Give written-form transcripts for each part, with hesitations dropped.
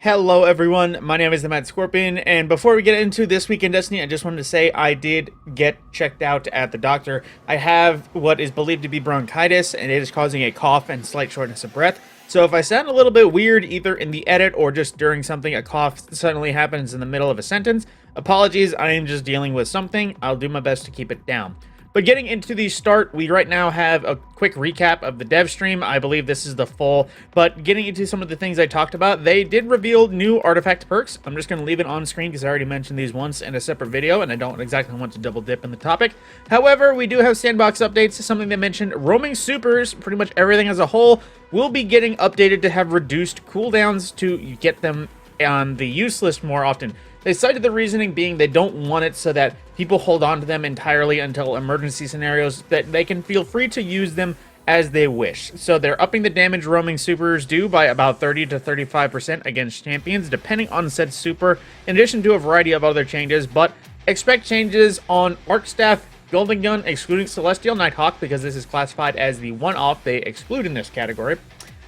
Hello everyone, my name is the Mad Scorpion, and before we get into this week in Destiny, I just wanted to say I did get checked out at the doctor. I have what is believed to be bronchitis, and it is causing a cough and slight shortness of breath. So if I sound a little bit weird, either in the edit or just during something, a cough suddenly happens in the middle of a sentence, apologies, I am just dealing with something. I'll do my best to keep it down. But getting into the start, we right now have a quick recap of the dev stream. I believe this is the full, but getting into some of the things I talked about, they did reveal new artifact perks. I'm just going to leave it on screen because I already mentioned these once in a separate video, and I don't exactly want to double dip in the topic. However, we do have Sandbox updates, something they mentioned. Roaming supers, pretty much everything as a whole, will be getting updated to have reduced cooldowns to get them on the use list more often. They cited the reasoning being they don't want it so that people hold on to them entirely until emergency scenarios, that they can feel free to use them as they wish. So they're upping the damage roaming supers do by about 30 to 35% against champions, depending on said super, in addition to a variety of other changes. But expect changes on Arc Staff, Golden Gun, excluding Celestial Nighthawk, because this is classified as the one-off they exclude in this category.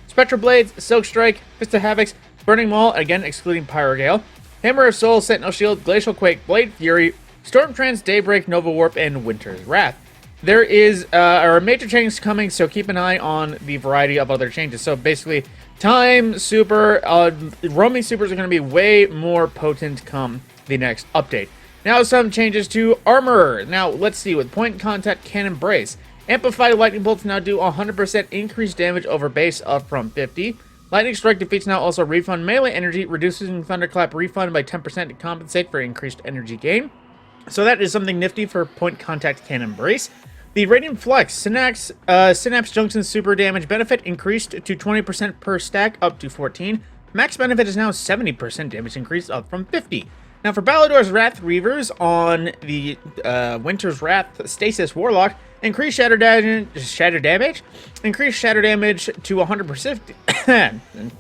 Spectral Blades, Silk Strike, Fist of Havocs, Burning Maul, again excluding Pyrogale, Hammer of Soul, Sentinel Shield, Glacial Quake, Blade Fury, Storm Trance, Daybreak, Nova Warp, and Winter's Wrath. There is a major change coming, so keep an eye on the variety of other changes. So basically, time, super, roaming supers are going to be way more potent come the next update. Now some changes to armor. Now let's see, with point contact cannon brace. Amplified lightning bolts now do 100% increased damage over base, up from 50. Lightning Strike defeats now also refund melee energy, reducing Thunderclap refund by 10% to compensate for increased energy gain. So that is something nifty for point contact cannon brace. The Radiant Flex Synapse Junction super damage benefit increased to 20% per stack, up to 14. Max benefit is now 70% damage increase, up from 50. Now for Ballador's Wrath Reavers on the Winter's Wrath Stasis Warlock, increase shatter damage, increase shatter damage to 100%.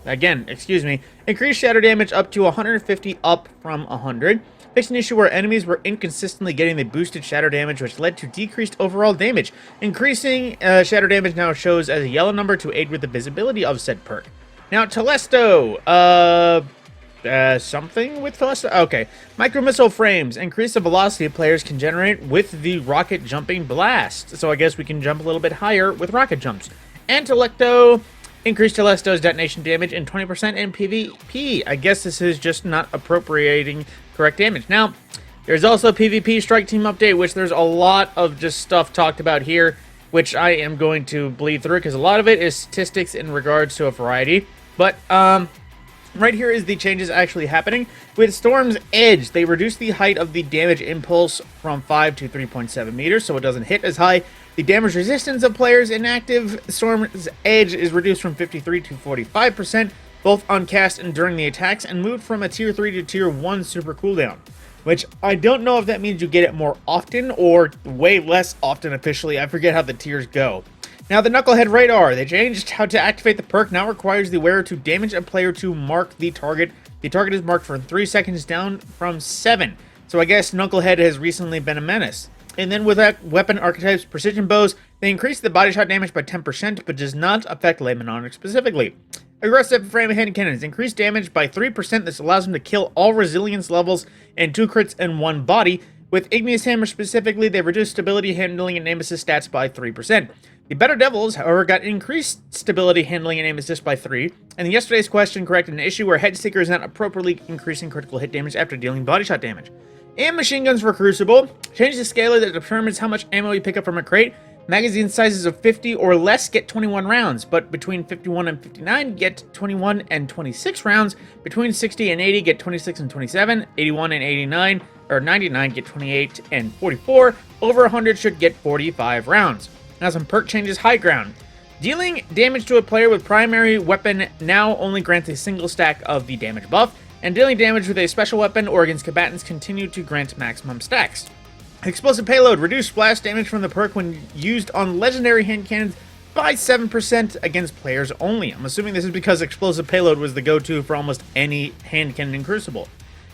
Again, excuse me. Increase shatter damage up to 150, up from 100. Fixed an issue where enemies were inconsistently getting the boosted shatter damage, which led to decreased overall damage. Increasing shatter damage now shows as a yellow number to aid with the visibility of said perk. Now Telesto, something with Telesto? Okay. Micro missile frames increase the velocity players can generate with the rocket jumping blast. So I guess we can jump a little bit higher with rocket jumps. And Telecto, increase Telesto's detonation damage and 20% in PvP. I guess this is just not appropriating correct damage. Now, there's also a PvP strike team update, which there's a lot of just stuff talked about here, which I am going to bleed through because a lot of it is statistics in regards to a variety. But, right here is the changes actually happening. With Storm's Edge, they reduced the height of the damage impulse from 5 to 3.7 meters, so it doesn't hit as high. The damage resistance of players inactive Storm's Edge is reduced from 53 to 45%, both on cast and during the attacks, and moved from a tier 3 to tier 1 super cooldown, which I don't know if that means you get it more often or way less often officially. I forget how the tiers go. Now, the Knucklehead Radar. They changed how to activate the perk. Now requires the wearer to damage a player to mark the target. The target is marked for 3 seconds, down from 7. So I guess Knucklehead has recently been a menace. And then with that weapon archetypes, precision bows, they increase the body shot damage by 10%, but does not affect Layman Onyx specifically. Aggressive frame hand cannons increase damage by 3%. This allows them to kill all resilience levels and 2 crits in one body. With Igneous Hammer specifically, they reduce stability, handling, and aim assist stats by 3%. The Better Devils, however, got increased stability, handling, and aim assist by 3. And yesterday's question corrected an issue where Headseeker is not appropriately increasing critical hit damage after dealing body shot damage. And machine guns for Crucible. Change the scaler that determines how much ammo you pick up from a crate. Magazine sizes of 50 or less get 21 rounds, but between 51 and 59 get 21 and 26 rounds. Between 60 and 80 get 26 and 27. 81 and 89 or 99 get 28 and 44. Over 100 should get 45 rounds. Now some perk changes. High Ground. Dealing damage to a player with primary weapon now only grants a single stack of the damage buff, and dealing damage with a special weapon or against combatants continue to grant maximum stacks. Explosive Payload. Reduce splash damage from the perk when used on legendary hand cannons by 7% against players only. I'm assuming this is because Explosive Payload was the go-to for almost any hand cannon in Crucible.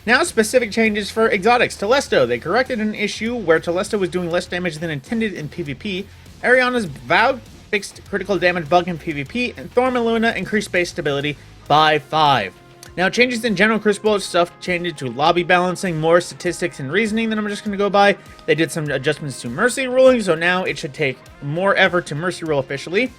Now, specific changes for exotics. Telesto. They corrected an issue where Telesto was doing less damage than intended in PvP. Ariana's Vow fixed critical damage bug in PvP, and Thorm and Luna increased base stability by 5. Now, changes in general Crucible stuff changed to lobby balancing, more statistics and reasoning that I'm just going to go by. They did some adjustments to Mercy ruling, so now it should take more effort to Mercy rule officially.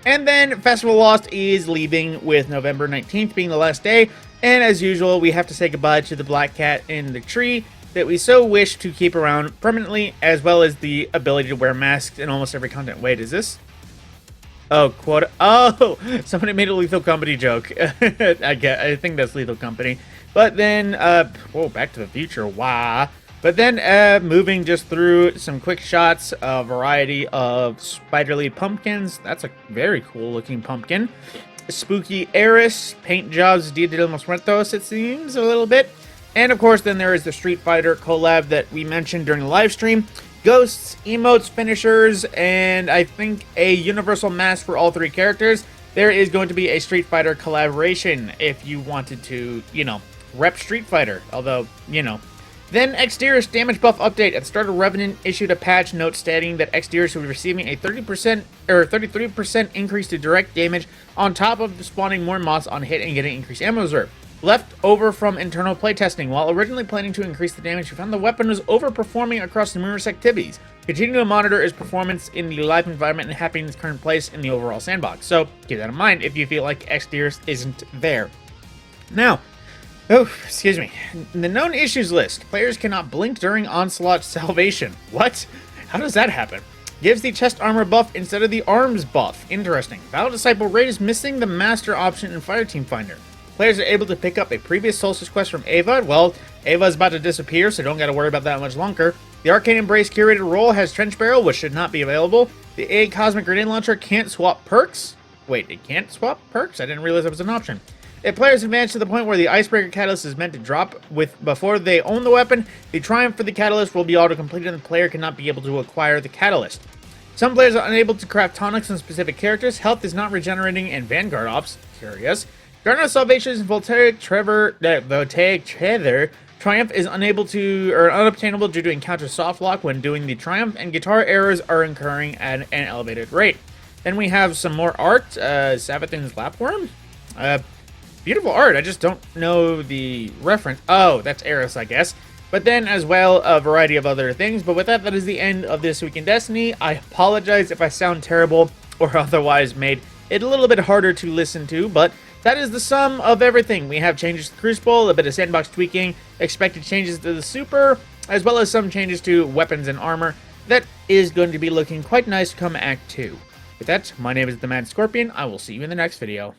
And then Festival Lost is leaving with November 19th being the last day. And as usual, we have to say goodbye to the black cat in the tree that we so wish to keep around permanently, as well as the ability to wear masks in almost every content. Wait, is this? Oh, quote. Oh, somebody made a Lethal Company joke. I think that's Lethal Company. But then, whoa, Back to the Future. Wow. But then, moving just through some quick shots, a variety of spiderly pumpkins. That's a very cool looking pumpkin. Spooky Eris, paint jobs, Dia de los Muertos, it seems, a little bit. And of course, then there is the Street Fighter collab that we mentioned during the live stream. Ghosts, emotes, finishers, and I think a universal mask for all three characters. There is going to be a Street Fighter collaboration if you wanted to, rep Street Fighter. Although, Then Exterior's damage buff update. At the start of Revenant issued a patch note stating that Exterior should be receiving a 30% or 33% increase to direct damage on top of spawning more moths on hit and getting increased ammo reserve. Left over from internal playtesting. While originally planning to increase the damage, we found the weapon was overperforming across numerous activities. Continue to monitor its performance in the live environment and happening in its current place in the overall sandbox. So keep that in mind if you feel like Exterior isn't there. Now, excuse me. The known issues list. Players cannot blink during Onslaught Salvation. What? How does that happen? Gives the chest armor buff instead of the arms buff. Interesting. Battle Disciple Raid is missing the master option in Fireteam Finder. Players are able to pick up a previous Solstice quest from Ava. Well, Ava is about to disappear, so don't gotta worry about that much longer. The Arcane Embrace curated role has Trench Barrel, which should not be available. The A Cosmic Grenade Launcher can't swap perks. Wait, it can't swap perks? I didn't realize that was an option. If players advance to the point where the Icebreaker Catalyst is meant to drop before they own the weapon, the Triumph for the Catalyst will be auto-completed and the player cannot be able to acquire the Catalyst. Some players are unable to craft tonics on specific characters. Health is not regenerating in Vanguard Ops. Curious. Garden of Salvation and Voltaic Tether. Triumph is unobtainable due to encounter soft lock when doing the Triumph, and guitar errors are occurring at an elevated rate. Then we have some more art. Savathun's Lapworm. Beautiful art. I just don't know the reference. Oh, that's Eris, I guess. But then as well, a variety of other things. But with that, that is the end of This Week in Destiny. I apologize if I sound terrible or otherwise made it a little bit harder to listen to, but that is the sum of everything. We have changes to the Crucible, a bit of sandbox tweaking, expected changes to the Super, as well as some changes to weapons and armor. That is going to be looking quite nice come Act 2. With that, my name is the Mad Scorpion. I will see you in the next video.